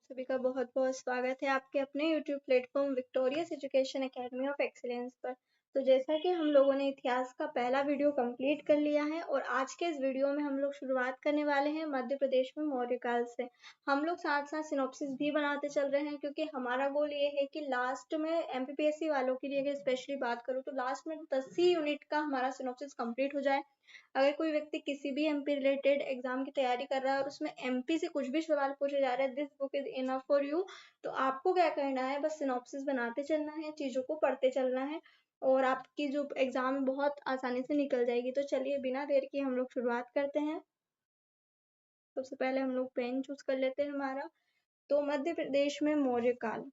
सभी का बहुत बहुत स्वागत है आपके अपने YouTube platform victorious education academy of excellence पर। तो जैसा कि हम लोगों ने इतिहास का पहला वीडियो कंप्लीट कर लिया है और आज के इस वीडियो में हम लोग शुरुआत करने वाले हैं मध्य प्रदेश में मौर्य काल से। हम लोग साथ साथ सिनॉप्सिस भी बनाते चल रहे हैं क्योंकि हमारा गोल ये है कि लास्ट में MPPSC वालों के लिए अगर स्पेशली बात करूँ तो लास्ट में 10 ही यूनिट का हमारा सिनॉप्सिस कंप्लीट हो जाए। अगर कोई व्यक्ति किसी भी MP रिलेटेड एग्जाम की तैयारी कर रहा है और उसमें MP से कुछ भी सवाल पूछे जा रहे हैं, this book is enough for you. तो आपको क्या करना है, बस सिनॉप्सिस बनाते चलना है, चीजों को पढ़ते चलना है और आपकी जो एग्जाम है बहुत आसानी से निकल जाएगी। तो चलिए बिना देर की हम लोग शुरुआत करते हैं। सबसे पहले हम लोग पेन चूज कर लेते हैं हमारा। तो मध्य प्रदेश में मौर्य काल।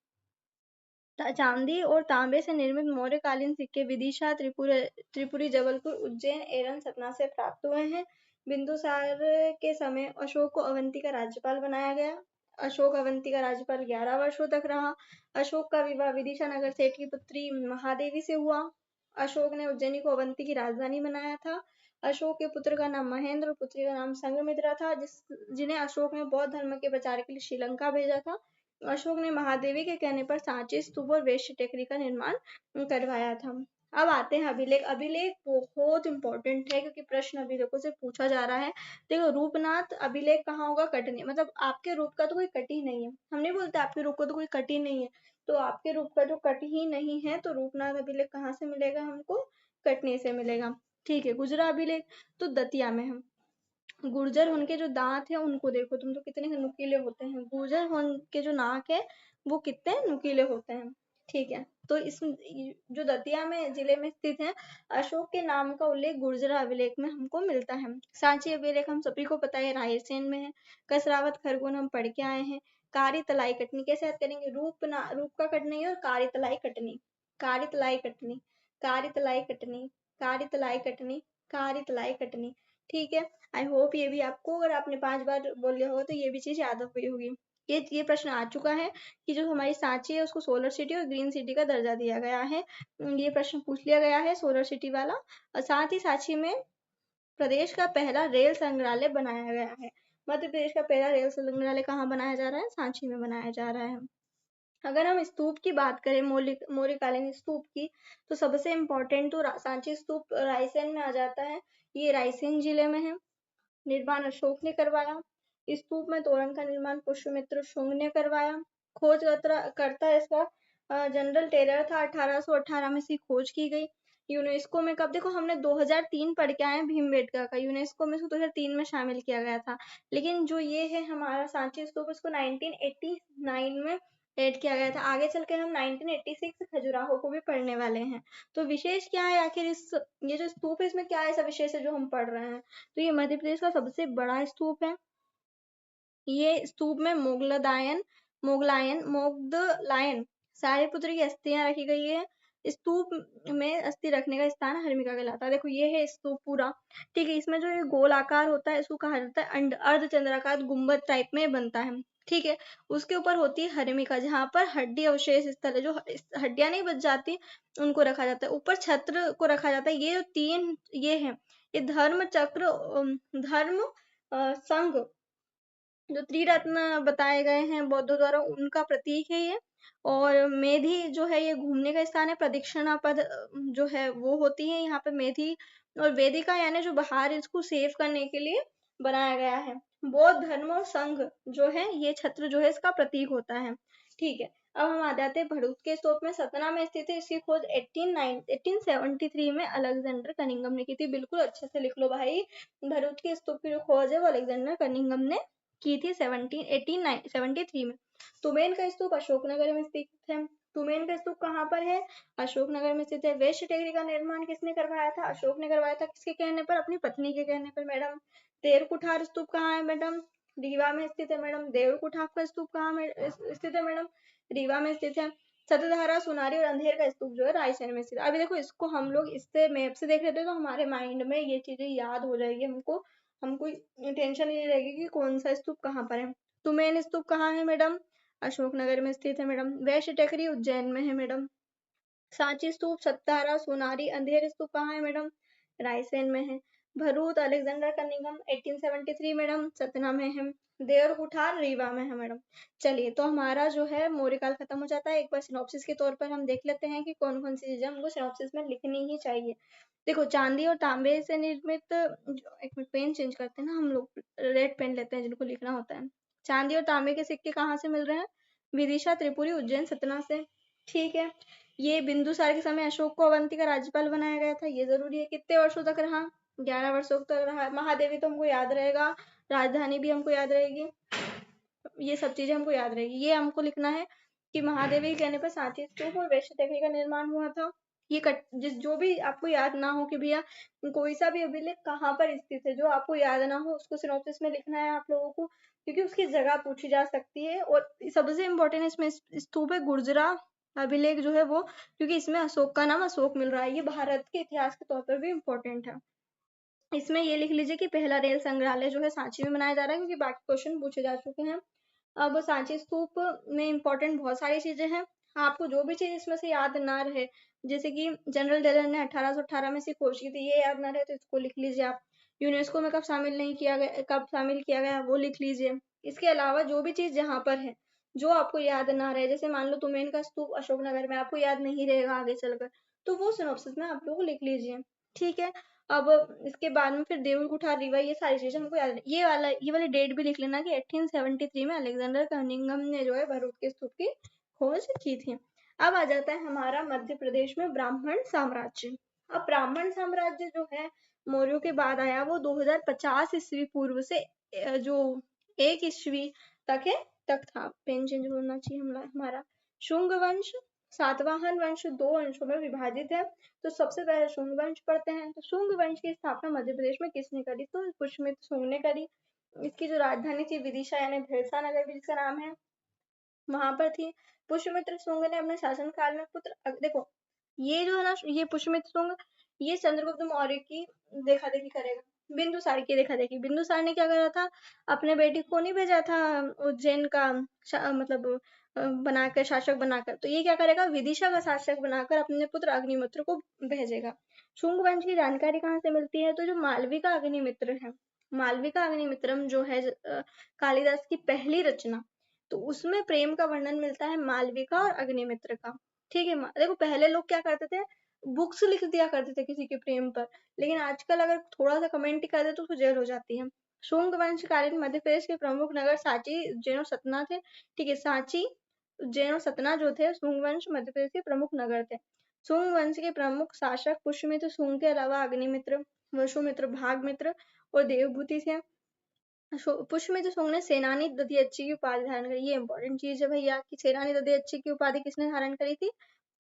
चांदी और तांबे से निर्मित मौर्यकालीन सिक्के विदिशा, त्रिपुरी, जबलपुर, उज्जैन एवं सतना से प्राप्त हुए हैं। बिंदुसार के समय अशोक को अवंती का राज्यपाल बनाया गया। अशोक अवंती का राज्यपाल 11 वर्षों तक रहा। अशोक का विवाह विदिशा नगर सेठ की पुत्री महादेवी से हुआ। अशोक ने उज्जैनी को अवंती की राजधानी बनाया था। अशोक के पुत्र का नाम महेंद्र और पुत्री का नाम संघमित्रा था, जिन्हें अशोक ने बौद्ध धर्म के प्रचार के लिए श्रीलंका भेजा था। अशोक ने महादेवी के कहने पर सांची स्तूप और वेश्य टेकरी का निर्माण करवाया था। अब आते हैं अभिलेख। अभिलेख बहुत इंपॉर्टेंट है क्योंकि प्रश्न अभिलेखों से पूछा जा रहा है। देखो, रूपनाथ अभिलेख कहाँ होगा? कटनी। मतलब आपके रूप का तो कोई कट ही नहीं है। हम नहीं बोलते आपके रूप का तो कोई कट ही नहीं है, तो आपके रूप का जो कट ही नहीं है तो रूपनाथ अभिलेख कहाँ से मिलेगा हमको? कटनी से मिलेगा। ठीक है। गुजरा अभिलेख तो दतिया में है। गुर्जर उनके जो दांत है उनको देखो तुम, तो कितने नुकीले होते हैं। गुर्जर उनके जो नाक है वो कितने नुकीले होते हैं। ठीक है। तो इस जो दतिया में जिले में स्थित है, अशोक के नाम का उल्लेख गुर्जरा अभिलेख में हमको मिलता है। सांची अभिलेख हम सभी को पता है रायसेन में है। कसरावत खरगोन हम पढ़ के आए हैं। कारी तलाई कटनी कैसे याद करेंगे? रूप का कटनी और कारी तलाई कटनी। कारी तलाई कटनी, कारी तलाई कटनी, कारी तलाई कटनी, कारी तलाई कटनी। ठीक है। आई होप ये भी आपको, अगर आपने 5 बार बोल लिया होगा तो ये भी चीज याद हुई होगी। ये प्रश्न आ चुका है कि जो हमारी सांची है उसको सोलर सिटी और ग्रीन सिटी का दर्जा दिया गया है। ये प्रश्न पूछ लिया गया है सोलर सिटी वाला। और साथ ही सांची में प्रदेश का पहला रेल संग्रहालय बनाया गया है। मध्य प्रदेश का पहला रेल संग्रहालय कहाँ बनाया जा रहा है? सांची में बनाया जा रहा है। अगर हम स्तूप की बात करें, मौर्यकालीन स्तूप की, तो सबसे इम्पोर्टेंट तो सांची स्तूप रायसेन में आ जाता है। ये रायसेन जिले में है। निर्माण अशोक ने करवाया। स्तूप में तोरण का निर्माण पुष्यमित्र शुंग ने करवाया। खोज करता इसका जनरल टेलर था। 1818 में इसकी खोज की गई। यूनेस्को में कब? देखो, हमने 2003 पढ़ के आए हैं भीमबेटका का। यूनेस्को में इसको 2003 में शामिल किया गया था। लेकिन जो ये है हमारा सांची स्तूप, इसको 1989 में ऐड किया गया था। आगे चलकर हम 1986 खजुराहो को भी पढ़ने वाले हैं। तो विशेष क्या है आखिर ये जो स्तूप है इसमें क्या ऐसा विशेष है जो हम पढ़ रहे हैं? तो ये मध्य प्रदेश का सबसे बड़ा स्तूप है। ये स्तूप में मोगलायन सारिपुत्र की अस्थियां रखी गई है। स्तूप में अस्थि रखने का स्थान हर्मिका कहलाता है। देखो, ये है स्तूप पूरा। ठीक है। इसमें जो ये गोल आकार होता है इसको कहा जाता है अर्धचंद्राकार गुंबद टाइप में बनता है। ठीक है। उसके ऊपर होती है हर्मिका, जहां पर हड्डी अवशेष स्थल है, जो हड्डियां नहीं बच जाती उनको रखा जाता है। ऊपर छत्र को रखा जाता है। ये जो 3 ये है, ये धर्म चक्र, धर्म संघ, जो त्रिरत्न बताए गए हैं बौद्धों द्वारा, उनका प्रतीक है ये। और मेधी जो है ये घूमने का स्थान है। प्रदक्षिणा पद जो है वो होती है यहाँ पे मेधी। और वेदिका यानी जो बाहर इसको सेव करने के लिए बनाया गया है। बौद्ध धर्म और संघ जो है ये छत्र जो है इसका प्रतीक होता है। ठीक है। अब हम आ जाते हैं भरूच के स्तूप में, सतना में स्थित है। इसकी खोज 1873 में अलेक्जेंडर कनिंघम ने की थी। बिल्कुल अच्छे से लिख लो भाई। भरूच के स्तूप की जो खोज है वो अलेक्जेंडर कनिंघम ने की थी 1873 में। तुमेन का स्तूप अशोकनगर में स्थित है। तुमेन का स्तूप कहाँ पर है? अशोकनगर में स्थित है। वेश्य टेकरी का निर्माण किसने करवाया था? अशोक ने करवाया था। किसके कहने पर? अपनी पत्नी के कहने पर मैडम। तेरकुठार स्तूप कहाँ है मैडम? रीवा में स्थित है मैडम। देवकुठार का स्तूप कहाँ स्थित है मैडम? रीवा में स्थित है। सतधारा, सुनारी और अंधेर का स्तूप जो है रायसेन में स्थित है। अभी देखो, इसको हम लोग इससे मैप से देख लेते हैं तो हमारे माइंड में ये चीजें याद हो जाएगी। हमको टेंशन नहीं रहेगी कि कौन सा स्तूप कहाँ पर है। तुमेन स्तूप कहाँ है मैडम? अशोकनगर में स्थित है मैडम। वैश्य टेकरी उज्जैन में है मैडम। सांची स्तूप, सत्तारा, सोनारी, अंधेर स्तूप कहाँ है मैडम? रायसेन में है। Bharuch Alexander Cunningham 1873 madam Satna में है, देवर कुठार रीवा में है मैडम। चलिए तो हमारा जो है मौर्यकाल खत्म हो जाता है। एक बार सिनॉप्सिस के तौर पर हम देख लेते हैं कि कौन कौन सी चीजें हमको सिनॉप्सिस में लिखनी ही चाहिए। देखो चांदी और तांबे से निर्मित एक मिनट पेन चेंज करते हैं ना हम लोग, रेड पेन लेते हैं जिनको लिखना होता है। चांदी और तांबे के सिक्के कहाँ से मिल रहे हैं? विदिशा, त्रिपुरी, उज्जैन, सतना से। ठीक है। ये बिंदुसार के समय अशोक को अवंती का राज्यपाल बनाया गया था, ये जरूरी है। कितने वर्षों तक रहा? 11 वर्षों तक रहा। महादेवी तो हमको याद रहेगा, राजधानी भी हमको याद रहेगी, ये सब चीजें हमको याद रहेगी। ये हमको लिखना है कि महादेवी के कहने पर सांची स्तूप और वैश्य टेकरी का निर्माण हुआ था। ये जो भी आपको याद ना हो कि भैया कोई सा भी अभिलेख कहाँ पर स्थित है, जो आपको याद ना हो उसको सिनॉप्सिस में लिखना है आप लोगों को, क्योंकि उसकी जगह पूछी जा सकती है। और सबसे इम्पोर्टेंट इसमें स्तूप है गुर्जरा अभिलेख जो है वो, क्योंकि इसमें अशोक का नाम अशोक मिल रहा है। ये भारत के इतिहास के तौर पर भी इम्पोर्टेंट है। इसमें ये लिख लीजिए कि पहला रेल संग्रहालय जो है सांची में बनाया जा रहा है, क्योंकि बाकी क्वेश्चन पूछे जा चुके हैं। अब सांची स्तूप में इम्पोर्टेंट बहुत सारी चीजें हैं, आपको जो भी चीज इसमें से याद ना रहे, जैसे कि जनरल डेलर ने 1818 में से खोज की थी, ये याद ना रहे तो इसको लिख लीजिए आप। यूनेस्को में कब शामिल नहीं किया गया, कब शामिल किया गया वो लिख लीजिए। इसके अलावा जो भी चीज जहाँ पर है जो आपको याद ना रहे, जैसे मान लो तुमेन का स्तूप अशोकनगर में, आपको याद नहीं रहेगा आगे चलकर, तो वो सिनॉप्सिस में आप लोग लिख लीजिए। ठीक है। अब इसके बाद में फिर देउल कुठार रीवा, ये सारी चीजें हमको याद ये वाली डेट भी लिख लेना कि 1873 में अलेक्जेंडर कनिंघम ने जो है भरूच के स्तूप की खोज की थी। अब आ जाता है हमारा मध्य प्रदेश में ब्राह्मण साम्राज्य। अब ब्राह्मण साम्राज्य जो है मौर्यों के बाद आया, वो 2050 ईस्वी पूर्व से जो 1 ईस्वी तक है तक था। पेन चेंज होना चाहिए हमारा। शुंग वंश सातवाहन वंश 2 अंशों में विभाजित है। तो सबसे पहले शुंग वंश पढ़ते हैं। तो शुंग वंश की स्थापना मध्य प्रदेश में किसने करी? तो पुष्यमित्र शुंग ने करी। इसकी जो राजधानी थी विदिशा यानी भिलसा नगर भी जिसका नाम है, वहां पर थी। पुष्यमित्र शुंग ने अपने शासनकाल में पुत्र देखो ये जो है ना, ये पुष्यमित्र शुंग ये चंद्रगुप्त मौर्य की देखा देखी करेगा, बिंदुसार की देखा देखी। बिंदुसार ने क्या करा था, अपने बेटे को नहीं भेजा था उज्जैन का मतलब बनाकर शासक बनाकर, तो ये क्या करेगा, विदिशा का शासक बनाकर अपने पुत्र अग्निमित्र को भेजेगा। शुंग वंश की जानकारी कहाँ से मिलती है? तो जो मालवी का अग्निमित्र है, मालवी का अग्निमित्रम जो है कालिदास की पहली रचना, तो उसमें प्रेम का वर्णन मिलता है मालविका और अग्निमित्र का। ठीक है। देखो पहले लोग क्या करते थे, बुक्स लिख दिया करते थे किसी के प्रेम पर, लेकिन आजकल अगर थोड़ा सा कमेंट कर दे तो उसको जेल हो जाती है। शुंग वंशकालीन मध्य प्रदेश के प्रमुख नगर सांची, उज्जैन और सतना थे। ठीक है। सांची, उज्जैन और सतना जो थे शुंग वंश मध्य प्रदेश के प्रमुख नगर थे। शुंग वंश के प्रमुख शासक पुष्यमित्र शुंग के अलावा अग्निमित्र, वसुमित्र, भागमित्र और देवभूति थे। पुष्यमित्र शुंग ने सेनानी दधियच्ची की उपाधि धारण करी। ये इंपॉर्टेंट चीज है भैया कि सेनानी दधियच्ची की उपाधि किसने धारण करी थी?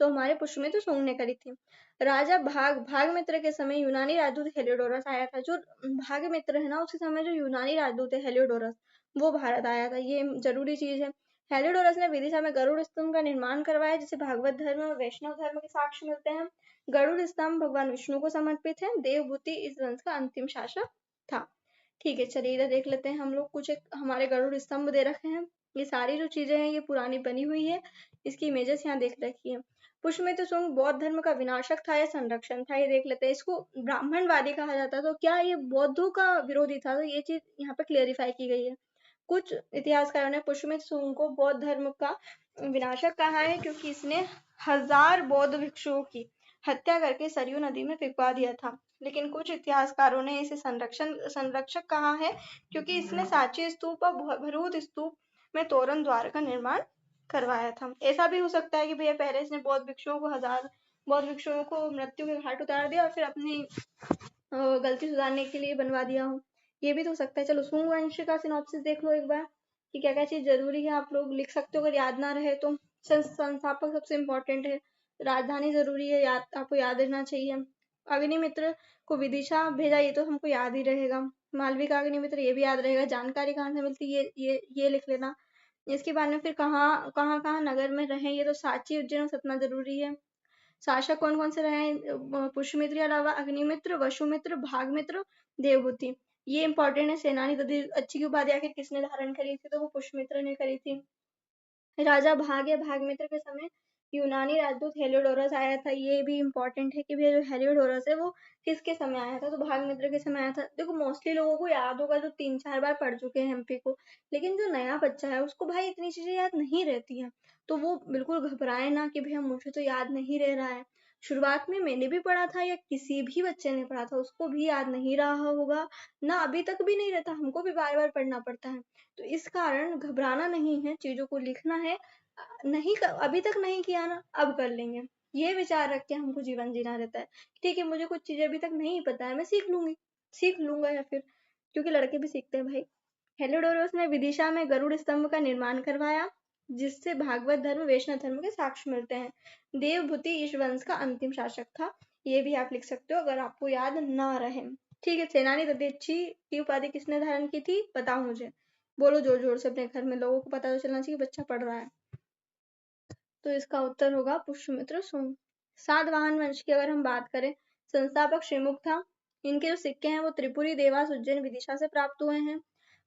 तो हमारे पुष्यमित्र शुंग ने करी थी। राजा भागमित्र के समय यूनानी राजदूत हेलियोडोरस आया था। जो भागमित्र है ना, उसी समय जो यूनानी राजदूत है हेलियोडोरस, वो भारत आया था। ये जरूरी चीज है। हेलियोडोरस ने विदिशा में गरुड़ स्तंभ का निर्माण करवाया, जिसे भागवत धर्म और वैष्णव धर्म के साक्ष्य मिलते हैं। गरुड़ स्तंभ भगवान विष्णु को समर्पित है। देवभूति इस वंश का अंतिम शासक था। ठीक है। चलिए इधर देख लेते हैं हम लोग, कुछ एक हमारे गरुड़ स्तंभ दे रखे हैं। ये सारी जो चीजें हैं ये पुरानी बनी हुई है, इसकी इमेजेस यहाँ देख रखी है। पुष्यमित्र शुंग बौद्ध धर्म का विनाशक था या संरक्षण था, ये देख लेते हैं। इसको ब्राह्मणवादी कहा जाता है, तो क्या ये बौद्धों का विरोधी था? तो ये चीज यहाँ पे क्लेरिफाई की गई है। कुछ इतिहासकारों ने पुष्यमित्र शुंग को बौद्ध धर्म का विनाशक कहा है, क्योंकि इसने 1000 बौद्ध भिक्षुओं की हत्या करके सरयू नदी में फेंकवा दिया था। लेकिन कुछ इतिहासकारों ने इसे संरक्षक कहा है, क्योंकि इसने सांची स्तूप और भरूच स्तूप में तोरण द्वार का निर्माण करवाया था। ऐसा भी हो सकता है कि भैया पहले इसने बौद्ध भिक्षुओं को 1000 बौद्ध भिक्षुओं को मृत्यु के घाट उतार दिया और फिर अपनी गलती सुधारने के लिए बनवा दिया हो, ये भी तो हो सकता है। चलो शुंग वंश का सिनॉप्सिस देख लो एक बार कि क्या क्या चीज जरूरी है, आप लोग लिख सकते हो अगर याद ना रहे तो। संस्थापक सबसे इम्पोर्टेंट है, राजधानी जरूरी है, आपको याद रहना चाहिए। अग्निमित्र को विदिशा भेजा, ये तो हमको याद ही रहेगा। मालवी का अग्निमित्र ये भी याद रहेगा। जानकारी कहाँ से मिलती है, ये लिख लेना। इसके बाद में फिर कहाँ कहाँ कहाँ नगर में रहे, ये तो सांची, उज्जैन और सतना जरूरी है। शासक कौन कौन से रहे हैं? पुष्यमित्र के अलावा अग्निमित्र, वसुमित्र, भागमित्र, देवभूति, ये इंपॉर्टेंट है। सेनानी दधियच्ची की उपाधि आखिर किसने धारण करी थी? तो वो पुष्यमित्र ने करी थी। राजा भाग या भागमित्र के समय यूनानी राजदूत हेलियोडोरस आया था, ये भी इम्पोर्टेंट है कि भैया जो हेलियोडोरस है वो किसके समय आया था, तो भागमित्र के समय आया था। देखो मोस्टली लोगों को याद होगा जो 3-4 बार पढ़ चुके हैं एमपी को, लेकिन जो नया बच्चा है उसको भाई इतनी चीजें याद नहीं रहती हैं, तो वो बिल्कुल घबराए ना कि भैया मुझे तो याद नहीं रह रहा है। शुरुआत में मैंने भी पढ़ा था या किसी भी बच्चे ने पढ़ा था उसको भी याद नहीं रहा होगा, ना अभी तक भी नहीं रहता, हमको भी बार बार पढ़ना पड़ता है। तो इस कारण घबराना नहीं है, चीजों को लिखना है। नहीं अभी तक नहीं किया ना, अब कर लेंगे, ये विचार रख के हमको जीवन जीना रहता है। ठीक है, मुझे कुछ चीजें अभी तक नहीं पता है, मैं सीख लूंगी, सीख लूंगा, या फिर क्योंकि लड़के भी सीखते हैं भाई। हेलोडोरस ने विदिशा में गरुड़ स्तंभ का निर्माण करवाया, जिससे भागवत धर्म वैष्णव धर्म के साक्ष्य मिलते हैं। देवभूति इस वंश का अंतिम शासक था, ये भी आप लिख सकते हो अगर आपको याद ना रहे। ठीक है, सेनानी दधीची की उपाधि किसने धारण की थी, बताओ मुझे, बोलो जोर जोर से अपने घर में, लोगों को पता तो चलना चाहिए बच्चा पढ़ रहा है। तो इसका उत्तर होगा पुष्यमित्र सुंग। सातवाहन वंश की अगर हम बात करें, संस्थापक श्रीमुख था। इनके जो सिक्के हैं वो त्रिपुरी, देवास, उज्जैन, विदिशा से प्राप्त हुए हैं।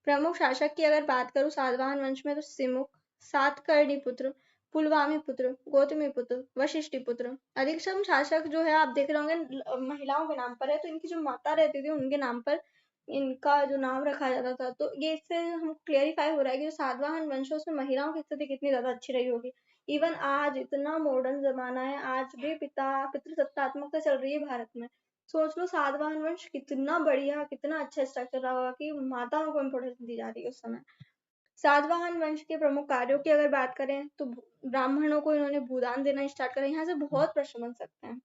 प्रमुख शासक की अगर बात करूं सातवाहन वंश में, तो सिमुक, सातकर्णी पुत्र, पुलवामी पुत्र, गौतमी पुत्र, वशिष्ठी पुत्र। अधिकतम शासक जो है आप देख रहे होंगे महिलाओं के नाम पर है, तो इनकी जो माता रहती थी उनके नाम पर इनका जो नाम रखा जाता था। तो ये इससे हम क्लियरिफाई हो रहा है कि जो सातवाहन वंश है उसमें महिलाओं की स्थिति कितनी ज्यादा अच्छी रही होगी। इवन आज इतना मॉडर्न जमाना है, आज भी पितृसत्तात्मकता चल रही है भारत में। सोच लो सातवाहन वंश कितना बढ़िया, कितना अच्छा स्ट्रक्चर रहा होगा कि माताओं को इम्पोर्टेंस दी जा रही है उस समय। सातवाहन वंश के प्रमुख कार्यों की अगर बात करें, तो ब्राह्मणों को इन्होंने भूदान देना स्टार्ट करा, यहाँ से बहुत प्रश्न बन सकते हैं।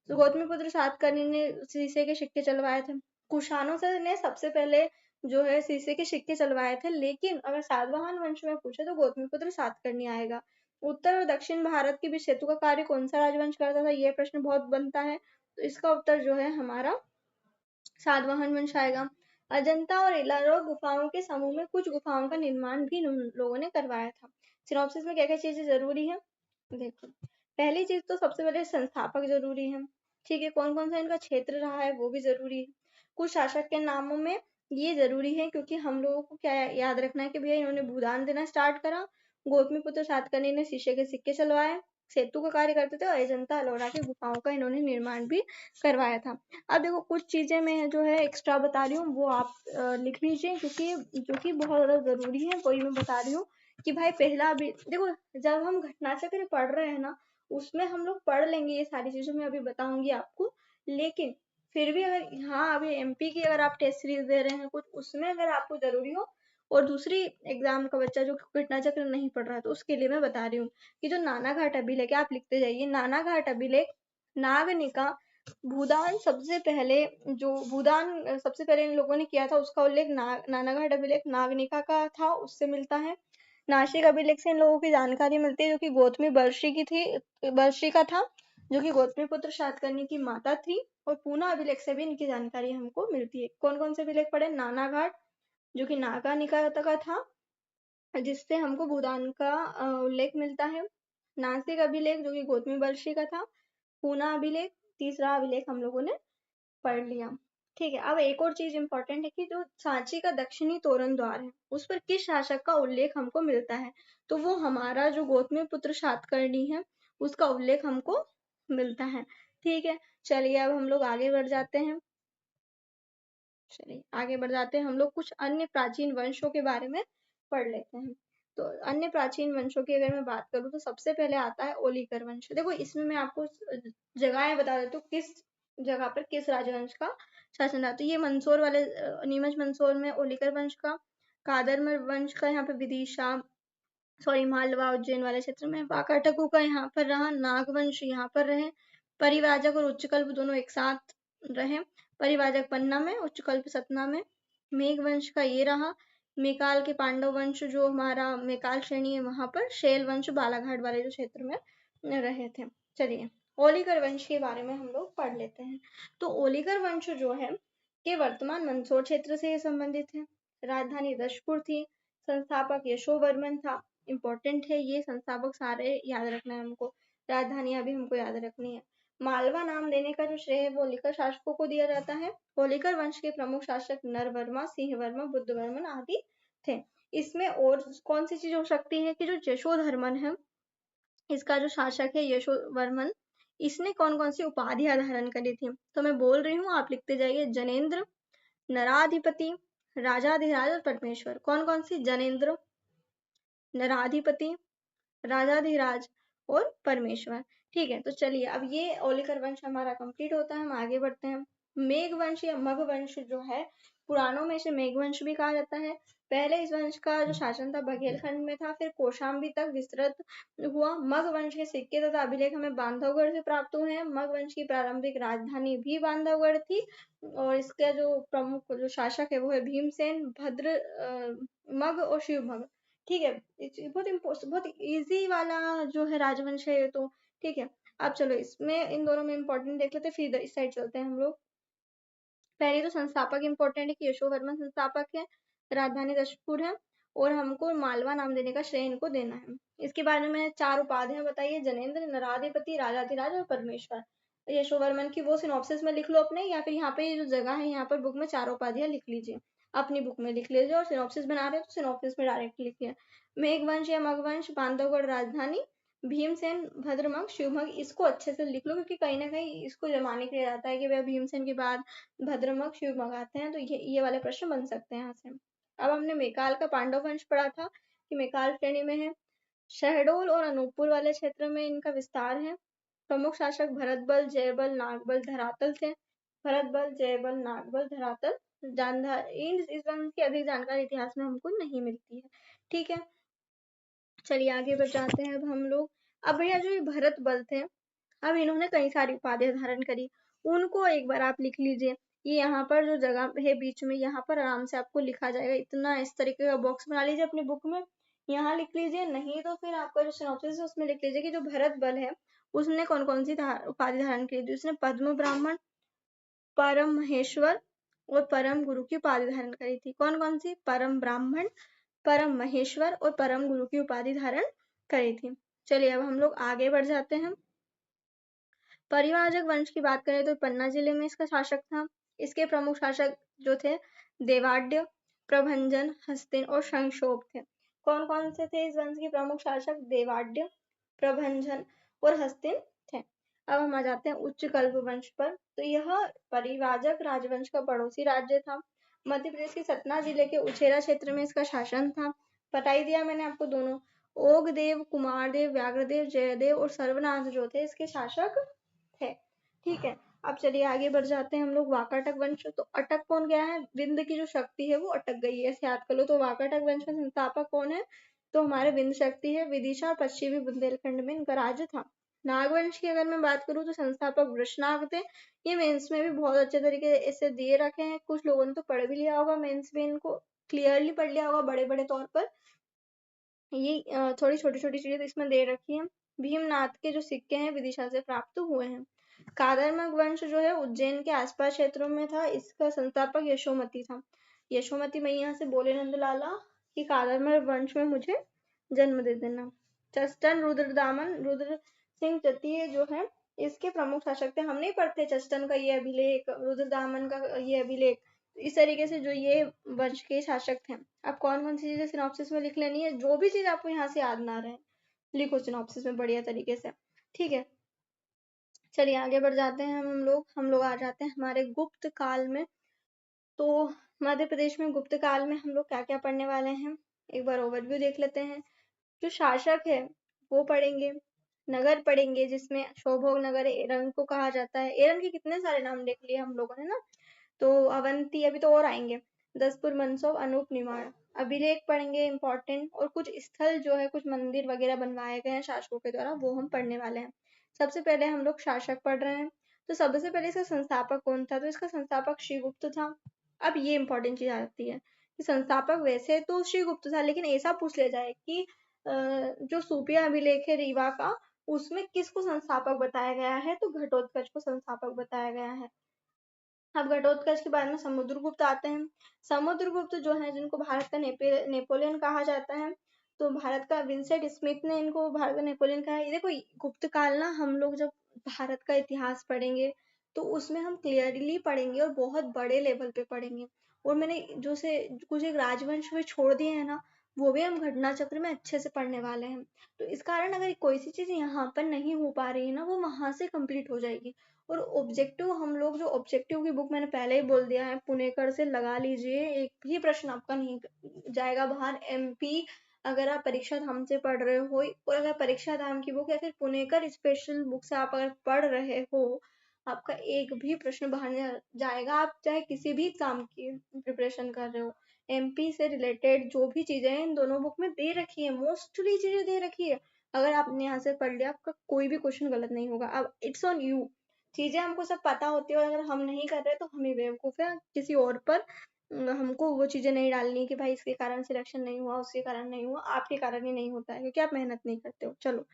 तो गौतमीपुत्र सातकर्णी ने शीशे के सिक्के चलवाए थे। कुषाणों से ने सबसे पहले जो है शीशे के सिक्के चलवाए थे, लेकिन अगर सातवाहन वंश में पूछे तो गौतमीपुत्र सातकर्णी आएगा। उत्तर और दक्षिण भारत के बीच सेतु का कार्य कौन सा राजवंश करता था, यह प्रश्न बहुत बनता है, तो इसका उत्तर जो है हमारा सातवाहन वंश आएगा। अजंता और एलोरा गुफाओं के समूह में कुछ गुफाओं का निर्माण भी उन लोगों ने करवाया था। सिनॉप्सिस में क्या क्या चीजें जरूरी है, देखो पहली चीज तो सबसे पहले संस्थापक जरूरी है। ठीक है, कौन कौन सा इनका क्षेत्र रहा है वो भी जरूरी है। कुछ शासक के नामों में ये जरूरी है, क्योंकि हम लोगों को क्या याद रखना है कि भैया इन्होंने भूदान देना स्टार्ट करा, गौतमीपुत्र सातकर्णी ने शीशे के सिक्के चलवाए, सेतु का कार्य करते थे, और अजंता एलोरा की गुफाओं का इन्होंने निर्माण भी करवाया था। अब देखो कुछ चीजें मैं जो है एक्स्ट्रा बता रही हूँ वो आप लिख लीजिए, क्योंकि जो कि बहुत ज्यादा जरूरी है, वही मैं बता रही हूँ कि भाई पहला भी देखो, जब हम घटना चक्र पढ़ रहे हैं ना, उसमें हम लोग पढ़ लेंगे ये सारी चीजें, मैं अभी बताऊंगी आपको। लेकिन फिर भी अगर हाँ अभी एमपी की अगर आप टेस्ट सीरीज दे रहे हैं कुछ, उसमें अगर आपको जरूरी हो, और दूसरी एग्जाम का बच्चा जो घटना चक्र नहीं पढ़ रहा है, तो उसके लिए मैं बता रही हूँ कि जो नाना घाट अभिलेख है, आप लिखते जाइए, नाना घाट अभिलेख, नागनिका, भूदान सबसे पहले, जो भूदान सबसे पहले इन लोगों ने किया था उसका उल्लेख नानाघाट अभिलेख नागनिका का था, उससे मिलता है। नासिक अभिलेख से इन लोगों की जानकारी मिलती है, जो कि गौतमी बर्षी की थी, बर्षी का था, जो कि गौतमी पुत्र सातकर्णी की माता थी। और पूना अभिलेख से भी इनकी जानकारी हमको मिलती है। कौन कौन से अभिलेख पढ़े, नानाघाट जो कि नागानिका का था, जिससे हमको भूदान का उल्लेख मिलता है। नासिक अभिलेख जो कि गौतमी बर्षी का था। पूना अभिलेख, तीसरा अभिलेख हम लोगों ने पढ़ लिया। ठीक है, अब एक और चीज इंपॉर्टेंट है कि जो सांची का दक्षिणी तोरण द्वार है उस पर किस शासक का उल्लेख हमको मिलता है, तो वो हमारा जो गौतमी पुत्र सातकर्णी है उसका उल्लेख हमको मिलता है। ठीक है, चलिए अब हम लोग आगे बढ़ जाते हैं। चलिए आगे बढ़ जाते हैं, हम लोग कुछ अन्य प्राचीन वंशों के बारे में पढ़ लेते हैं। तो अन्य प्राचीन वंशों की अगर मैं बात करूँ तो सबसे पहले आता है ओलिकर वंश। देखो इसमें मैं आपको जगहें बता देती हूँ किस जगह पर किस राजवंश का शासन रहा। तो ये मंदसौर वाले नीमच मंदसौर में ओलिकर वंश का, कादरमल वंश का यहाँ पे विदिशा, सॉरी मालवा उज्जैन वाले क्षेत्र में, वाकाटकों का यहाँ पर रहा, नागवंश यहाँ पर रहे, परिव्राजक और उच्चकल्प दोनों एक साथ रहे, परिव्राजक पन्ना में, उच्चकल्प सतना में। मेघ वंश का ये रहा, मेकाल के पांडव वंश जो हमारा मेकाल श्रेणी है वहां पर, शैल वंश बालाघाट वाले जो क्षेत्र में रहे थे। चलिए ओलिकर वंश के बारे में हम लोग पढ़ लेते हैं। तो ओलिकर वंश जो है के वर्तमान मंदसौर क्षेत्र से ये संबंधित है। राजधानी दशपुर थी, संस्थापक यशोवर्मन था। इंपॉर्टेंट है ये संस्थापक सारे याद रखना है हमको, राजधानियां भी हमको याद रखनी है। मालवा नाम देने का जो श्रेय है वो होलिकर शासकों को दिया जाता है। होलिकर वंश के प्रमुख शासक नरवर्मा, सिंहवर्मा, बुद्धवर्मन आदि थे। इसमें और कौन सी चीज हो सकती है कि जो यशोधर्मन है इसका जो शासक है यशोवर्मन, इसने कौन कौन सी उपाधियां धारण करी थी? तो मैं बोल रही हूँ, आप लिखते जाइए। जनेंद्र, नराधिपति, राजाधिराज और परमेश्वर। कौन कौन सी? जनेंद्र, नराधिपति, राजाधिराज और परमेश्वर। ठीक है, तो चलिए अब ये ओलिकर वंश हमारा कंप्लीट होता है, हम आगे बढ़ते हैं। मेघ वंश या मग वंश जो है, पुराणों में इसे मेघ वंश भी कहा जाता है। पहले इस वंश का जो शासन था बघेलखंड में था, फिर कौशाम्बी तक विस्तृत हुआ। मग वंश के सिक्के तथा अभिलेख हमें बांधवगढ़ से प्राप्त हुए हैं। मग वंश की प्रारंभिक राजधानी भी बांधवगढ़ थी और इसका जो प्रमुख जो शासक है वो है भीमसेन, भद्र मग और शिवमग। ठीक है, बहुत इजी वाला जो है राजवंश है ये तो। ठीक है, अब चलो इसमें इन दोनों में इंपॉर्टेंट देख लेते हैं, फिर इस साइड चलते हैं हम लोग। पहले तो संस्थापक इंपॉर्टेंट है कि यशोवर्मन संस्थापक है, राजधानी दशपुर है और हमको मालवा नाम देने का श्रेय इनको देना है। इसके बारे में 4 उपाधियां बताइए। जनेंद्र, नराधिपति, राजाधिराज और परमेश्वर। यशोवर्मन की वो सिनॉप्सिस में लिख लो अपने, या फिर यहाँ पे ये जो जगह है यहाँ पर बुक में 4 उपाधियां लिख लीजिए, अपनी बुक में लिख लीजिए। और सिनॉप्सिस बना रहे हो तो सिनॉप्सिस में डायरेक्ट लिखिए। मेघवंश या मगवंश, बांधवगढ़ राजधानी, भीमसेन, भद्रमग, शिवमग। इसको अच्छे से लिख लो क्योंकि कहीं ना कहीं इसको जमाने के लिए आता है कि भैया भीमसेन के बाद भद्रमग शिवमग आते हैं, तो ये वाले प्रश्न बन सकते हैं यहाँ से। अब हमने मेकाल का पांडव वंश पढ़ा था कि मेकाल श्रेणी में है। शहडोल और अनूपपुर वाले क्षेत्र में इनका विस्तार है। प्रमुख शासक भरतबल, जयबल, नागबल, धरातल थे। भरतबल, जयबल, नागबल, धरातल। इस वंश की अधिक जानकारी इतिहास में हमको नहीं मिलती है। ठीक है, चलिए आगे बढ़ जाते हैं अब हम लोग। अब भैया जो ये भरत बल थे, अब इन्होंने कई सारी उपाधियां धारण करी, उनको एक बार आप लिख लीजिए। ये यहाँ पर जो जगह है बीच में, यहाँ पर आराम से आपको लिखा जाएगा। इतना इस तरीके का बॉक्स बना लीजिए अपनी बुक में, यहाँ लिख लीजिए। नहीं तो फिर आपका जो सिनॉप्सिस है उसमें लिख लीजिए कि जो भरत बल है उसने कौन कौन सी उपाधि धारण की थी। उसने पद्म ब्राह्मण, परम महेश्वर और परम गुरु की उपाधि धारण करी थी। कौन कौन सी? परम ब्राह्मण, परम महेश्वर और परम गुरु की उपाधि धारण करी थी। चलिए अब हम लोग आगे बढ़ जाते हैं। परिव्राजक वंश की बात करें तो पन्ना जिले में इसका शासक था। इसके प्रमुख शासक जो थे देवाड्य, प्रभंजन, हस्तिन और संक्षोभ थे। कौन कौन से थे इस वंश के प्रमुख शासक? देवाड्य, प्रभंजन और हस्तिन थे। अब हम आ जाते हैं उच्च कल्प वंश पर। तो यह परिव्राजक राजवंश का पड़ोसी राज्य था। मध्य प्रदेश के सतना जिले के उछेरा क्षेत्र में इसका शासन था। बता ही दिया मैंने आपको दोनों। ओगदेव, कुमारदेव, व्याघ्रदेव, जयदेव और सर्वनाथ जो थे इसके शासक थे। ठीक है, अब चलिए आगे बढ़ जाते हैं हम लोग। वाकाटक वंश, तो अटक कौन गया है? विंध्य की जो शक्ति है वो अटक गई है, ऐसे याद कर लो। तो वाकाटक वंश का संस्थापक कौन है? तो हमारे विंध्य शक्ति है। विदिशा और पश्चिमी बुंदेलखंड में इनका राज्य था। नागवंश की अगर मैं बात करूं तो संस्थापक वृषनाग थे। ये मेंस में भी बहुत अच्छे तरीके से दिए रखे हैं, कुछ लोगों ने तो पढ़ भी लिया होगा, मेंस में इनको क्लियरली पढ़ लिया होगा बड़े बड़े तौर पर। ये थोड़ी छोटी छोटी चीजें इसमें दे रखी हैं। भीमनाथ के जो सिक्के हैं विदिशा से प्राप्त हुए हैं। कादरमग वंश जो है उज्जैन के आसपास क्षेत्रों में था। इसका संस्थापक यशोमती था। यशोमती मैया से बोले नंदलाला कि कादरमग वंश में मुझे जन्म दे देना। चस्टन, रुद्रदामन, रुद्र सिंह तृतीय जो है इसके प्रमुख शासक थे। हम नहीं पढ़ते चस्टन का ये अभिलेख, रुद्रदामन का ये अभिलेख। इस तरीके से जो ये वंश के शासक थे। अब कौन कौन सी चीजें सिनॉप्सिस में लिख लेनी है, जो भी चीज आपको यहाँ से याद ना रहे लिखो सिनॉप्सिस में बढ़िया तरीके से। ठीक है, चलिए आगे बढ़ जाते हैं हम लोग आ जाते हैं हमारे गुप्त काल में। तो मध्य प्रदेश में गुप्त काल में हम लोग क्या क्या पढ़ने वाले हैं, एक बार ओवरव्यू देख लेते हैं। जो शासक है वो पढ़ेंगे। नगर पढ़ेंगे जिसमें शोभोग नगर एरन को कहा जाता है। एरन के कितने सारे नाम देख लिए हम लोगों ने ना। तो अवंती, अभी तो और आएंगे। दसपुर, मंदसौर, अनूप, निमाड़। अभिलेख पढ़ेंगे इंपॉर्टेंट, और कुछ स्थल जो है कुछ मंदिर वगैरह बनवाए गए हैं शासकों के द्वारा, वो हम पढ़ने वाले हैं। सबसे पहले हम लोग शासक पढ़ रहे हैं। तो सबसे पहले इसका संस्थापक कौन था? तो इसका संस्थापक श्रीगुप्त था। अब ये इंपॉर्टेंट चीज आती है कि संस्थापक वैसे तो श्रीगुप्त था, लेकिन ऐसा पूछ लिया जाए कि जो सूपिया अभिलेख है रीवा का, उसमें किसको संस्थापक बताया गया है? तो घटोत्कच को संस्थापक बताया गया है। अब घटोत्कच के बाद में समुद्रगुप्त आते हैं। समुद्रगुप्त जो है जिनको भारत का नेपोलियन कहा जाता है। तो भारत का विंसेंट स्मिथ ने इनको भारत का नेपोलियन कहा है। ये देखो गुप्त काल ना, हम लोग जब भारत का इतिहास पढ़ेंगे तो उसमें हम क्लियरली पढ़ेंगे और बहुत बड़े लेवल पे पढ़ेंगे। और मैंने जो से कुछ एक राजवंश भी छोड़ दिए हैं ना, वो भी हम घटना चक्र में अच्छे से पढ़ने वाले हैं। तो इस कारण अगर कोई सी चीज़ यहाँ पर नहीं हो पा रही है ना, वो वहाँ से कंप्लीट हो जाएगी। और ऑब्जेक्टिव हम लोग, जो ऑब्जेक्टिव की बुक मैंने पहले ही बोल दिया है, पुणेकर से लगा लीजिए, एक भी प्रश्न आपका नहीं जाएगा बाहर। एमपी अगर आप परीक्षा धाम से पढ़ रहे हो, और अगर परीक्षा धाम की बुक या फिर पुणेकर स्पेशल बुक से आप अगर पढ़ रहे हो, आपका एक भी प्रश्न बाहर नहीं जाएगा। आप चाहे किसी भी काम की प्रिपरेशन कर रहे हो, एमपी से रिलेटेड जो भी चीजें हैं इन दोनों बुक में दे रखी है, मोस्टली चीजें दे रखी है। अगर आपने यहाँ से पढ़ लिया, आपका कोई भी क्वेश्चन गलत नहीं होगा। अब इट्स ऑन यू। चीजें हमको सब पता होती है, और अगर हम नहीं कर रहे तो हम ही बेवकूफ है, किसी और पर हमको वो चीजें नहीं डालनी कि भाई इसके कारण सिलेक्शन नहीं हुआ, उसके कारण नहीं हुआ। आपके कारण ही नहीं होता है क्योंकि आप मेहनत नहीं करते हो। चलो,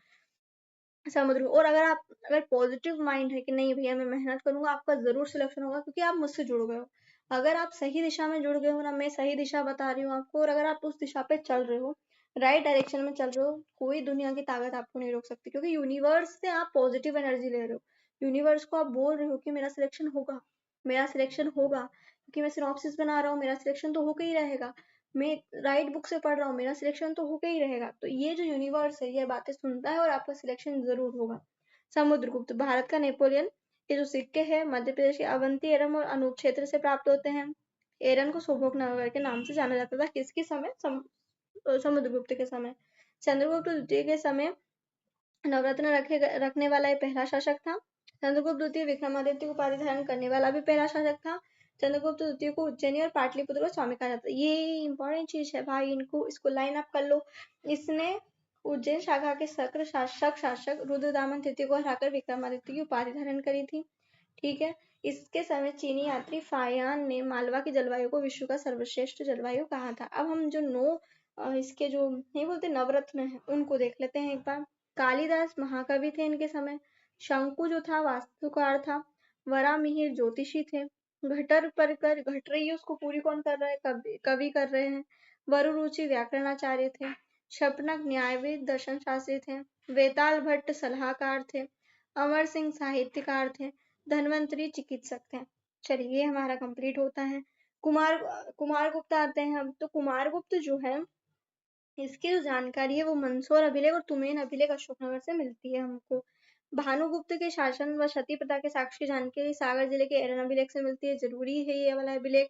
समझ रहे हो। और अगर पॉजिटिव माइंड है कि नहीं भैया मैं मेहनत करूंगा, आपका जरूर सिलेक्शन होगा, क्योंकि आप मुझसे जुड़ गए हो। अगर आप सही दिशा में जुड़ गए हो ना, मैं सही दिशा बता रही हूँ आपको, और अगर आप उस दिशा पे चल रहे हो, राइट डायरेक्शन में चल रहे हो, कोई दुनिया की ताकत आपको नहीं रोक सकती, क्योंकि यूनिवर्स से आप पॉजिटिव एनर्जी ले रहे हो। यूनिवर्स को आप बोल रहे हो कि मेरा सिलेक्शन होगा, मेरा सिलेक्शन होगा, क्योंकि मैं सिनॉप्सिस बना रहा हूँ, मेरा सिलेक्शन तो होकर ही रहेगा। मैं राइट बुक से पढ़ रहा हूँ, मेरा सिलेक्शन तो होकर ही रहेगा। तो ये जो यूनिवर्स है, ये बातें सुनता है और आपका सिलेक्शन जरूर होगा। समुद्रगुप्त भारत का नेपोलियन। ये जो सिक्के हैं मध्य प्रदेश के अवंती एरम और अनूप क्षेत्र से प्राप्त होते हैं। एरन को सोभोग नगर के नाम से जाना जाता था, किसके समय? समुद्रगुप्त के समय। चंद्रगुप्त द्वितीय के समय नवरत्न रखने वाला ये पहला शासक था। चंद्रगुप्त द्वितीय विक्रमादित्य को उपाधि धारण करने वाला भी पहला शासक था। चंद्रगुप्त द्वितीय को उज्जैनी और पाटलिपुत्र का स्वामी कहा जाता है। ये इंपॉर्टेंट चीज है भाई, इनको इसको लाइन अप कर लो। इसने उज्जैन शाखा के सक्र शासक रुद्रदामन तृतीय को हराकर विक्रमादित्य की उपाधि धारण करी थी। ठीक है। इसके समय चीनी यात्री फायान ने मालवा की जलवायु को विश्व का सर्वश्रेष्ठ जलवायु कहा था। अब हम जो इसके जो नहीं बोलते नवरत्न है, उनको देख लेते हैं एक बार। कालिदास महाकवि थे इनके समय। शंकु जो था वास्तुकार था। वरामिहिर ज्योतिषी थे। घटर पर कर घट रही है उसको पूरी कौन कर रहा है? कवि कर रहे हैं। वरुरुचि व्याकरणाचार्य थे। शपनक न्यायविद दर्शन शास्त्री थे। वेताल भट्ट सलाहकार थे। अमर सिंह साहित्यकार थे। धन्वंतरी चिकित्सक थे। चलिए, ये हमारा कंप्लीट होता है। कुमार कुमार गुप्त आते हैं अब। तो कुमार गुप्त जो है, इसकी जो जानकारी है वो मंदसौर अभिलेख और तुमेन अभिलेख अशोकनगर से मिलती है हमको। भानुगुप्त के शासन व सती प्रथा के साक्ष्य की जानकारी सागर जिले के एरन अभिलेख से मिलती है। जरूरी है ये वाला अभिलेख।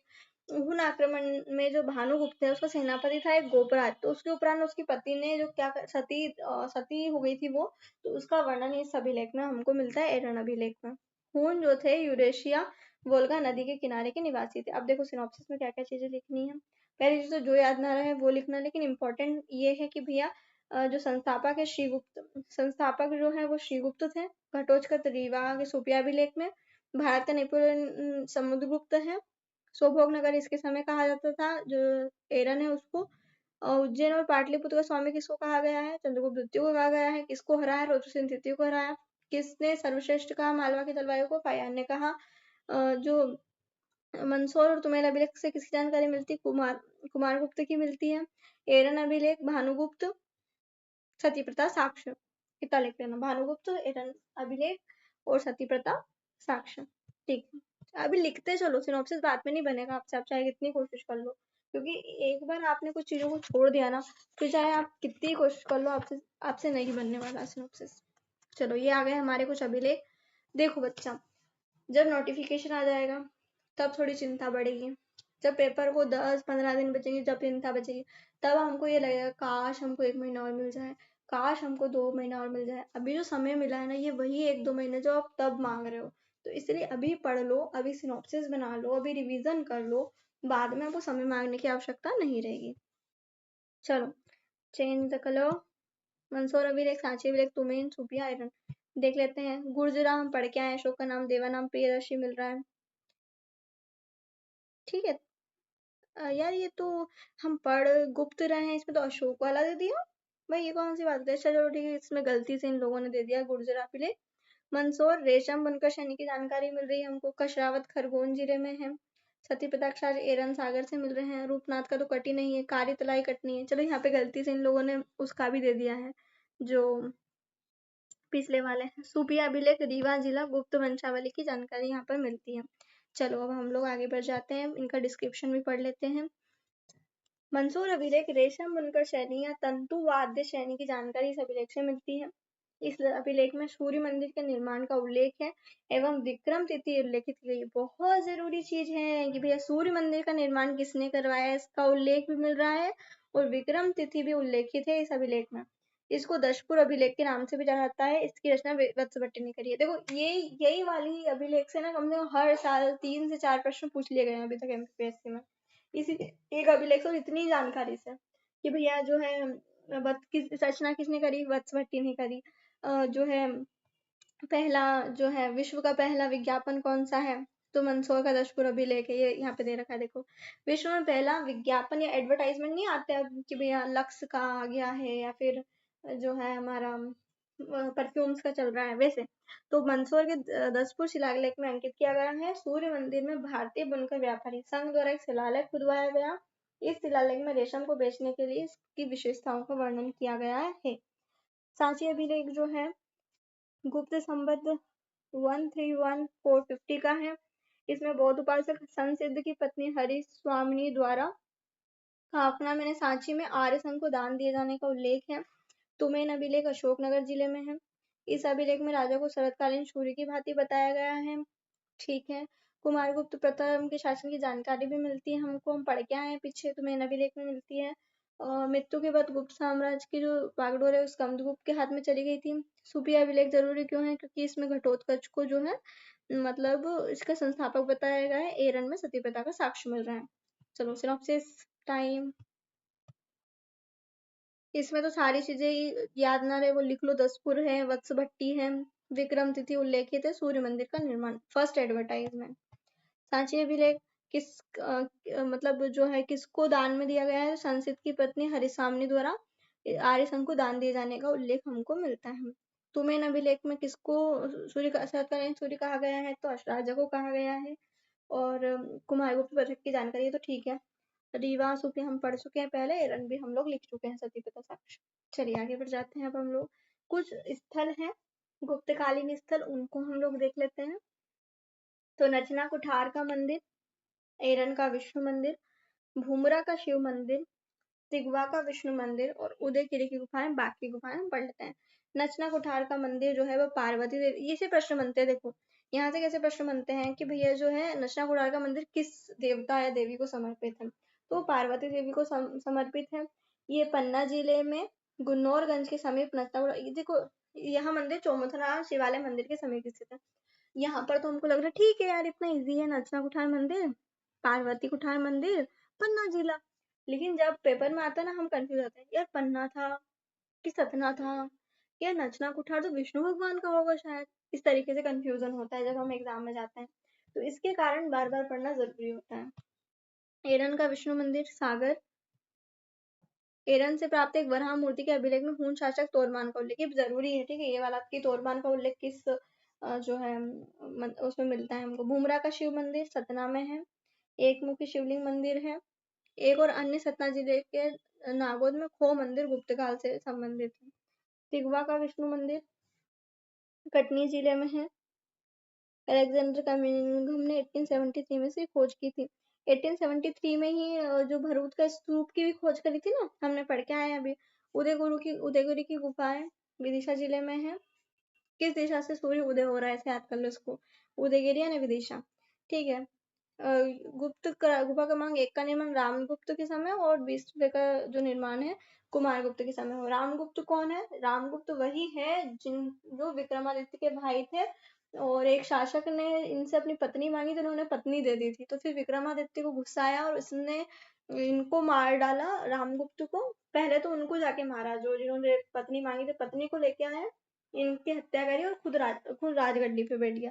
हुन आक्रमण में जो भानुगुप्त है, उसका सेनापति था एक गोपराज। तो उसके उपरांत उसकी पति ने जो क्या सती हो गई थी वो, तो उसका वर्णन इस अभिलेख में हमको मिलता है, एरन अभिलेख में। हुन जो थे यूरेशिया वोल्गा नदी के किनारे के निवासी थे। अब देखो सिनॉप्सिस में क्या क्या चीजें लिखनी है। पहली चीज तो जो याद ना रहे वो लिखना, लेकिन इम्पोर्टेंट ये है कि भैया जो संस्थापक है संस्थापक जो है वो श्रीगुप्त थे। घटोत्कच रीवा के सुपिया अभिलेख में। भारत का नेपोलियन समुद्रगुप्त है। सोभोग नगर इसके समय कहा जाता था, जो एरन है उसको। उज्जैन और पाटलिपुत्र का स्वामी किसको कहा गया है? चंद्रगुप्त द्वितीय को कहा गया है। किसको हराया? रुद्रसेन तृतीय को हराया। किसने सर्वश्रेष्ठ कहा मालवा की जलवायु को? फायान ने कहा। जो मंदसौर और तुमेल अभिलेख से किसकी जानकारी मिलती? कुमार गुप्त की मिलती है। एरन अभिलेख भानुगुप्त सती प्रथा साक्ष्य, इतना लिख लेना। भानुगुप्त, एरन अभिलेख और सती प्रथा साक्ष्य। ठीक है, अभी लिखते चलो, सिनॉप्सिस बाद में नहीं बनेगा आपसे, आप चाहे कितनी कोशिश कर लो, क्योंकि एक बार आपने कुछ चीजों को छोड़ दिया ना, फिर चाहे आप कितनी कोशिश कर लो, आपसे आपसे नहीं बनने वाला सिनॉप्सिस। चलो, ये आ गए हमारे कुछ अभिलेख। देखो बच्चा, जब नोटिफिकेशन आ जाएगा तब थोड़ी चिंता बढ़ेगी। जब पेपर को 10-15 दिन बचेंगे, जब चिंता बचेगी, तब हमको ये लगेगा काश हमको 1 महीना और मिल जाए, काश हमको 2 महीना और मिल जाए। अभी जो समय मिला है ना, ये वही 1-2 महीने जो आप तब मांग रहे हो। तो इसलिए अभी पढ़ लो, अभी सिनॉप्सिस बना लो, अभी रिवीजन कर लो, बाद में आपको समय मांगने की आवश्यकता नहीं रहेगी। चलो, चेंज द कलर। मंदसौर अभिलेख, सांची अभिलेख, तुमेन, सुपिया, आयरन देख लेते हैं। गुर्जरा हम पढ़ के आए, अशोक का नाम, देवा नाम, प्रियदर्शी मिल रहा है। ठीक है। यार ये तो हम पढ़ गुप्त रहे हैं, इसमें तो अशोक वाला दे दिया भाई, ये कौन सी बात है? चलो ठीक है, इसमें गलती से इन लोगों ने दे दिया गुर्जर अभिलेख। मंदसौर रेशम बुनकर सैनिक की जानकारी मिल रही है हमको। कशरावत खरगोन जिले में है। सती प्रताक्षाज एरन सागर से मिल रहे हैं। रूपनाथ का तो कटी नहीं है, कारी तलाई कटनी है। चलो, यहाँ पे गलती से इन लोगों ने उसका भी दे दिया है, जो पिछले वाले हैं। सुपिया अभिलेख रीवा जिला गुप्त वंशावली की जानकारी यहाँ पर मिलती है। चलो, अब हम लोग आगे बढ़ जाते हैं, इनका डिस्क्रिप्शन भी पढ़ लेते हैं। मंसूर अभिलेख रेशम बुनकर शैली या तंतु वाद्य शैली की जानकारी इस अभिलेख से मिलती है। इस अभिलेख में सूर्य मंदिर के निर्माण का उल्लेख है एवं विक्रम तिथि उल्लेखित की गई है। बहुत जरूरी चीज है कि भैया सूर्य मंदिर का निर्माण किसने करवाया, इसका उल्लेख भी मिल रहा है और विक्रम तिथि भी उल्लेखित है इस अभिलेख में। इसको दशपुर अभिलेख के नाम से भी जाना जाता है। इसकी रचना वत्स भट्टी ने करी है। देखो ये यही वाली अभिलेख से ना कम से कम हर साल 3 से 4 प्रश्न पूछ लिए गए हैं अभी तक एमपीएससी में, इसी एक अभिलेख से इतनी जानकारी से कि भैया जो है किस रचना किसने करी, वत्स भट्टी ने करी। जो है पहला जो है विश्व का पहला विज्ञापन कौन सा है, तो मंदसौर का दशपुर अभिलेख है। ये यहाँ पे दे रखा है देखो, विश्व में पहला विज्ञापन या एडवर्टाइजमेंट नहीं आते अब कि भैया लक्स का आ गया है या फिर जो है हमारा परफ्यूम्स का चल रहा है वैसे, तो मंदसौर के दसपुर शिलालेख में अंकित किया गया है। सूर्य मंदिर में भारतीय बुनकर व्यापारी संघ द्वारा एक शिलालेख खुदवाया गया। इस शिलालेख में रेशम को बेचने के लिए इसकी विशेषताओं का वर्णन किया गया है। सांची अभिलेख जो है गुप्त संबंध 131450 का है। इसमें बौद्ध उपासक संसिद्ध की पत्नी हरि स्वामिनी द्वारा स्थापना में सांची में आर्य संघ को दान दिए जाने का उल्लेख है। तुमेन अभिलेख अशोकनगर जिले में है। इस अभिलेख में राजा को शरतकालीन सूर्य की भांति बताया गया है। ठीक है, कुमारगुप्त प्रथम के शासन की जानकारी भी मिलती है हमको, हम पढ़ के आए हैं पीछे, तुमेन अभिलेख में मिलती है। मृत्यु के बाद गुप्त साम्राज्य की जो बागडोर है स्कंदगुप्त के हाथ में चली गई थी। सुपी अभिलेख जरूरी क्यों है, क्योंकि इसमें घटोत्कच को जो है मतलब इसका संस्थापक बताया गया है। एरन में सती प्रथा का साक्ष्य मिल रहा है। चलो सिनॉप्सिस टाइम, इसमें तो सारी चीजें याद ना रहे वो लिख लो। दसपुर है, वत्स भट्टी है, विक्रम तिथि उल्लेखित है, सूर्य मंदिर का निर्माण, फर्स्ट एडवर्टाइजमेंट। सांची अभिलेख किस मतलब जो है किसको दान में दिया गया है, संसित की पत्नी हरिसामनी द्वारा आर्य संघ को दान दिए जाने का उल्लेख हमको मिलता है। तुमेन अभिलेख में किसको सूर्य का शरतकालीन सूर्य कहा गया है, तो राजा को कहा गया है। और कुमारगुप्त पथक की जानकारी है तो ठीक है। रीवा सूफी हम पढ़ चुके हैं पहले, एरन भी हम लोग लिख चुके हैं, सती पिता साक्ष्य। चलिए आगे बढ़ जाते हैं। अब हम लोग कुछ स्थल हैं गुप्तकालीन स्थल, उनको हम लोग देख लेते हैं। तो नचना कुठार का मंदिर, एरन का विष्णु मंदिर, भूमरा का शिव मंदिर, तिगवा का विष्णु मंदिर और उदयगिरी की गुफाएं, बाकी गुफाएं हम पढ़ लेते हैं। नचना कुठार का मंदिर जो है वो पार्वती देवी, ये से प्रश्न बनते हैं। देखो यहाँ से कैसे प्रश्न बनते हैं कि भैया जो है नचना कुठार का मंदिर किस देवता या देवी को समर्पित है, तो पार्वती देवी को समर्पित है। ये पन्ना जिले में गुन्नौरगंज के समीप नचना कुठार, ये देखो यह मंदिर चौमुखनाथ शिवालय मंदिर के समीप स्थित है। यहाँ पर तो हमको लग रहा है ठीक है यार इतना इजी है, नचना कुठार मंदिर, पार्वती कुठार मंदिर, पन्ना जिला। लेकिन जब पेपर में आता है ना हम कंफ्यूज होते हैं, यार पन्ना था कि सतना था, या नचना कुठार तो विष्णु भगवान का होगा शायद, इस तरीके से कंफ्यूजन होता है जब हम एग्जाम में जाते हैं। तो इसके कारण बार बार पढ़ना जरूरी होता है। एरन का विष्णु मंदिर सागर, एरन से प्राप्त एक वराह मूर्ति के अभिलेख में हून शासक तोरमान का उल्लेख, ये जरूरी है ठीक है, ये वाला की तोरमान का उल्लेख किस जो है उसमें मिलता है हमको। भूमरा का शिव मंदिर सतना में है, एक मुखी शिवलिंग मंदिर है। एक और अन्य सतना जिले के नागौद में खो मंदिर गुप्त काल से संबंधित है। तिगवा का विष्णु मंदिर कटनी जिले में है। अलेक्जेंडर कमिंघम ने 1873 में से खोज की थी। 1873 में ही जो भरूच का स्तूप की भी खोज करी थी ना, हमने पढ़ के आए हैं अभी। उदयगिरी की गुफाएं विदिशा जिले में है। किस दिशा से सूर्य उदय हो रहा है ऐसे याद कर लो इसको, उदयगिरी यानी विदिशा। ठीक है, गुप्त गुफा क्रमांक 1 का निर्माण रामगुप्त के समय और 20वें का जो निर्माण है कुमारगुप्त के समय हो। रामगुप्त कौन है, रामगुप्त वही है जिन जो विक्रमादित्य के भाई थे, और एक शासक ने इनसे अपनी पत्नी मांगी तो उन्होंने पत्नी दे दी थी, तो फिर विक्रमादित्य को गुस्सा आया और उसने इनको मार डाला रामगुप्त को। पहले तो उनको जाके मारा जो जिन्होंने पत्नी मांगी थी, पत्नी को लेके आए, इनकी हत्या करी और खुद राजगद्दी पे बैठ गया।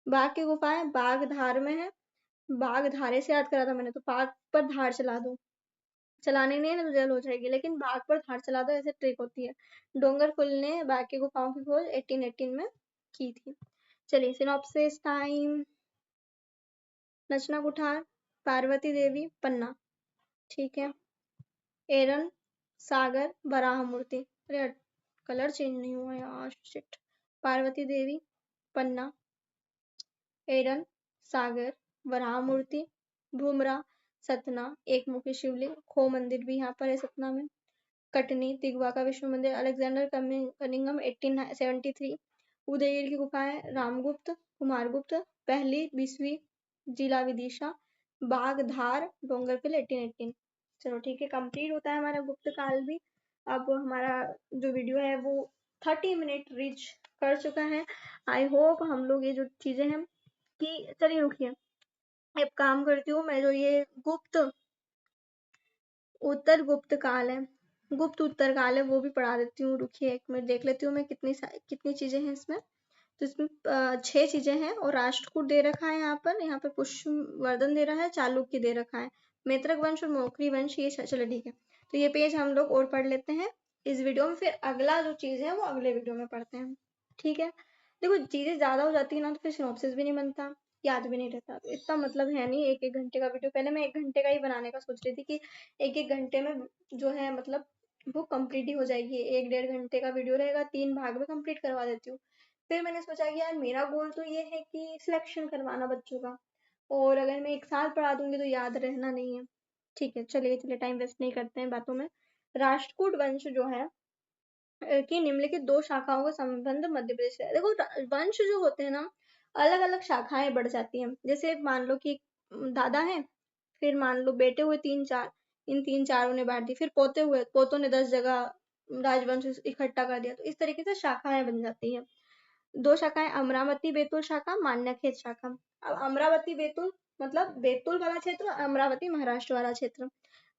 बाघ की गुफाएं बाघधार में है। बाघ धारे से याद करा था मैंने, तो बाघ पर धार चला दो, चलाने नहीं है ना तो जेल हो जाएगी, लेकिन बाघ पर धार चला दो ऐसे ट्रिक होती है। डोंगरफुल ने बाघ की गुफाओं की खोज 1818 में की थी। चलिए सिनॉप्सिस टाइम, नचना कुठार, पार्वती देवी, पन्ना, ठीक है। एरन, सागर, वराह मूर्ति, अरे कलर चेंज नहीं हुआ यार शिट। पार्वती देवी, पन्ना, एरन, सागर, वराह मूर्ति, भूमरा, सतना एक मुखी शिवलिंग, खो मंदिर भी यहाँ पर है सतना में, कटनी दिगवा का विष्णु मंदिर, अलेक्जेंडर कनिंगम 1873, उदयगिरी की गुफाएं, रामगुप्त कुमारगुप्त पहली 20वीं जिला विदिशा, बाग धार डोंगरकिल 1818। चलो ठीक है, कंप्लीट होता है हमारा गुप्त काल भी। अब हमारा जो वीडियो है वो 30 मिनट रीच कर चुका है। आई होप हम लोग ये जो चीजें हैं कि चलिए रुकिए, एक काम करती हूँ मैं, जो ये गुप्त उत्तर गुप्त काल है, गुप्त उत्तर काल है, वो भी पढ़ा देती हूँ। रुकिए एक मिनट, देख लेती हूँ मैं कितनी चीजें हैं इसमें। तो इसमें 6 चीजें हैं और राष्ट्रकूट दे रखा है यहाँ पर पुष्पवर्धन दे रहा है, चालुक्य दे रखा है, मैत्रक वंश और मौखरी वंश, ये चलो ठीक है। तो ये पेज हम लोग और पढ़ लेते हैं इस वीडियो में, फिर अगला जो चीज है वो अगले वीडियो में पढ़ते हैं, ठीक है। देखो चीजें ज्यादा हो जाती है ना तो फिर सिनॉप्सिस भी नहीं बनता, याद भी नहीं रहता, तो इतना मतलब है नहीं 1-1 घंटे का वीडियो। पहले मैं 1 घंटे का ही बनाने का सोच रही थी कि 1-1 घंटे में जो है मतलब वो कंप्लीट ही हो जाएगी, 1-1.5 घंटे का वीडियो रहेगा, 3 भाग में कंप्लीट करवा देती हूँ। फिर मैंने सोचा कि यार मेरा गोल तो ये है कि सिलेक्शन करवाना बच्चों का, और अगर मैं 1 साल पढ़ा दूंगी तो याद रहना नहीं है। ठीक है, चलिए टाइम वेस्ट नहीं करते हैं बातों में। राष्ट्रकूट वंश जो है की निम्नलिखित 2 शाखाओं का संबंध मध्य प्रदेश से है। देखो वंश जो होते हैं ना, अलग अलग शाखाएं बढ़ जाती हैं। जैसे मान लो कि दादा है, फिर मान लो बेटे हुए 3-4, इन 3-4 ने बांट दी, फिर पोते हुए, पोतों ने 10 जगह राजवंश इकट्ठा कर दिया, तो इस तरीके से शाखाएं बन जाती हैं। 2 शाखाएं, अमरावती बैतूल शाखा, मान्यखेत शाखा। अब अमरावती बैतूल मतलब बैतूल वाला क्षेत्र, अमरावती महाराष्ट्र वाला क्षेत्र।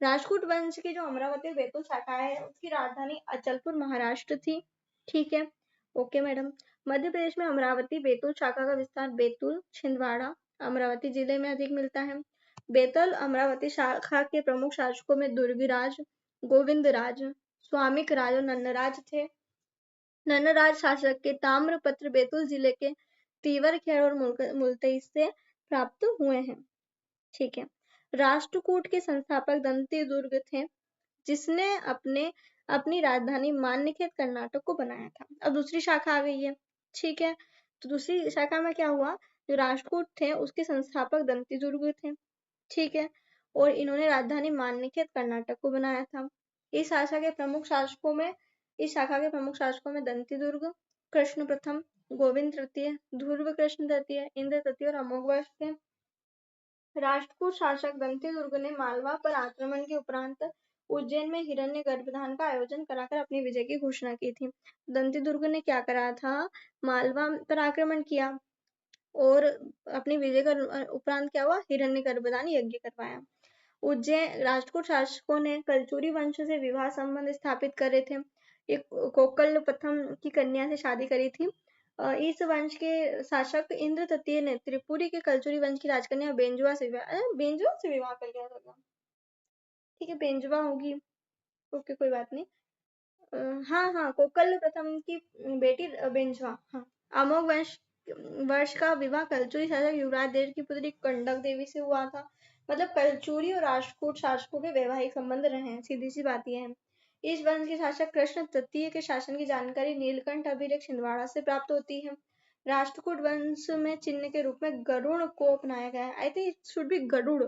राजपूत वंश की जो अमरावती और बैतूल शाखा है उसकी राजधानी अचलपुर महाराष्ट्र थी, ठीक है। Okay madam. मध्य प्रदेश में अमरावती बैतूल शाखा का विस्तार बैतूल, छिंदवाड़ा, अमरावती जिले में अधिक मिलता है। बैतूल अमरावती शाखा के प्रमुख शासकों में दुर्गराज, गोविंदराज, स्वामिक राज और नन्नराज थे। नन्नराज शासक के ताम्रपत्र बैतूल जिले के तीवरखेड़ और मुलतई से प्राप्त हुए हैं, ठीक है। राष्ट्रकूट के संस्थापक दंती दुर्ग थे, जिसने अपनी राजधानी मान्यखेत कर्नाटक को बनाया था। अब दूसरी शाखा आ गई है, ठीक है। तो दूसरी शाखा में क्या हुआ, जो राष्ट्रकूट थे उसके संस्थापक दंती दुर्ग थे, ठीक है, और इन्होंने राजधानी मान्यखेत कर्नाटक को बनाया था। इस शाखा के प्रमुख शासकों में दंती दुर्ग, कृष्ण प्रथम, गोविंद तृतीय, ध्रुव कृष्ण तृतीय, इंद्र तृतीय और अमोघवर्ष थे। राष्ट्रकूट शासक दंती दुर्ग ने मालवा पर आक्रमण के उपरांत उज्जैन में हिरण्य गर्भधान का आयोजन कराकर अपनी विजय की घोषणा की थी। दंती दुर्ग ने क्या करा था, मालवा पर आक्रमण किया और अपनी विजय का उपरांत क्या हुआ, हिरण्य गर्भधान यज्ञ करवाया। उज्जैन राष्ट्रकूट शासकों ने कलचुरी वंश से विवाह संबंध स्थापित करे थे। एक कोकल प्रथम की कन्या से शादी करी थी। इस वंश के शासक इंद्र तृतीय ने त्रिपुरी के कलचुरी वंश की राजकन्या बेंजुआ से विवाह कर लिया था। ठीक है, बेंजुआ होगी, ओके कोई बात नहीं। हाँ हाँ, कोकल प्रथम की बेटी बेंजुआ, हाँ। अमोघ वर्ष का विवाह कलचुरी शासक युवराज देव की पुत्री कंडक देवी से हुआ था। मतलब कलचुरी और राष्ट्रकूट शासकों के वैवाहिक संबंध रहे हैं, सीधी सी बात यह है। इस वंश के शासक कृष्ण तृतीय के शासन की जानकारी नीलकंठ अभिलेख छिंदवाड़ा से प्राप्त होती है। राष्ट्रकूट वंश में चिन्ह के रूप में गरुड़ को अपनाया गया है। I think it should be Garuda.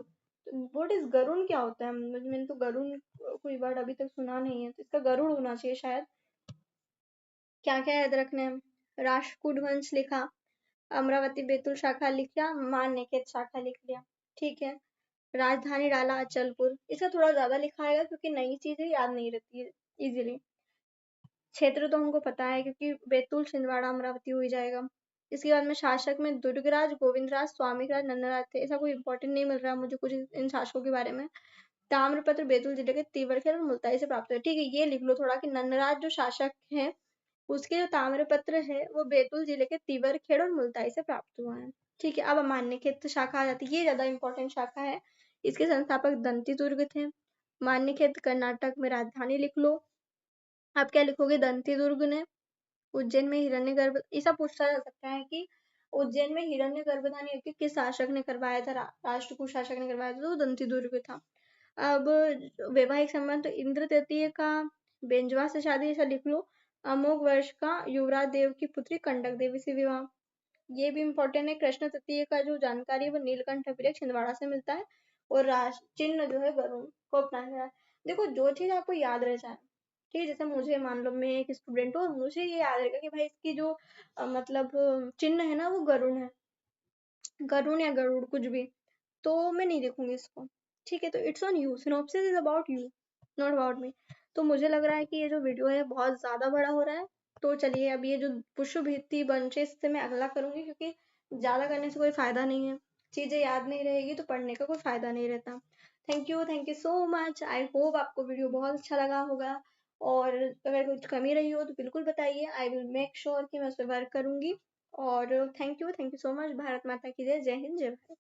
What is Garuda, क्या होता है, मैंने तो गरुड़ कोई वर्ड अभी तक सुना नहीं है, तो इसका गरुड़ होना चाहिए शायद। क्या क्या याद रखना है, राष्ट्रकूट वंश लिखा, अमरावती बैतूल शाखा लिख लिया, मान्यखेत शाखा लिख लिया, ठीक है। राजधानी डाला अचलपुर, इसका थोड़ा ज्यादा लिखा है क्योंकि नई चीजें याद नहीं रहती है इजीली। क्षेत्र तो हमको पता है क्योंकि बैतूल छिंदवाड़ा अमरावती हो ही जाएगा। इसके बाद में शासक में दुर्गराज, गोविंदराज, स्वामिकराज, नन्नराज थे। ऐसा कोई इंपॉर्टेंट नहीं मिल रहा मुझे कुछ इन शासकों के बारे में। ताम्रपत्र बैतूल जिले के तीवरखेड़ और मुलताई से प्राप्त हुए, ठीक है। ये लिख लो थोड़ा कि नन्नराज जो शासक है उसके जो ताम्रपत्र है वो बैतूल जिले के तीवरखेड़ और मुलताई से प्राप्त हुआ है, ठीक है। अब मान्यखेत शाखा आ जाती है, ये ज्यादा इंपॉर्टेंट शाखा है। इसके संस्थापक दंती दुर्ग थे। मान्यखेत कर्नाटक में राजधानी लिख लो। आप क्या लिखोगे, दंती दुर्ग ने उज्जैन में हिरण्यगर्भ, ऐसा पूछा जा सकता है कि उज्जैन में हिरण्य गर्भधान यज्ञ किस शासक ने करवाया था, राष्ट्रकूट शासक ने करवाया था, तो दंती दुर्ग था। अब वैवाहिक संबंध, तो इंद्र तृतीय का बेंजवा से शादी, ऐसा लिख लो। अमोघ वर्ष का युवराज देव की पुत्री कंडक देवी से विवाह, ये भी इंपॉर्टेंट है। कृष्ण तृतीय का जो जानकारी है वो नीलकंठ अभिलेख छिंदवाड़ा से मिलता है। और राष्ट्र चिन्ह जो है गरुड़ को अपनाया गया है। देखो जो चीज आपको याद रह जाए, ठीक है, जैसे मुझे मान लो मैं एक स्टूडेंट हूँ और मुझे ये याद रहेगा कि भाई इसकी जो मतलब चिन्ह है ना वो गरुड़ है, गरुड़ या गरुड़ कुछ भी, तो मैं नहीं देखूंगी इसको। ठीक है, तो it's on you, synopsis is about you, not about me. तो मुझे लग रहा है कि ये जो वीडियो है बहुत ज्यादा बड़ा हो रहा है, तो चलिए अब ये जो पुष्प भित्ति बनचे इससे मैं अगला करूंगी, क्योंकि ज्यादा करने से कोई फायदा नहीं है, चीजें याद नहीं रहेगी तो पढ़ने का कोई फायदा नहीं रहता। Thank you so much, I hope आपको वीडियो बहुत अच्छा लगा होगा, और अगर कुछ कमी रही हो तो बिल्कुल बताइए, आई विल मेक श्योर कि मैं उस पर वर्क करूंगी। और thank you so much. Bharat माता की जय, जय हिंद, जय भारत।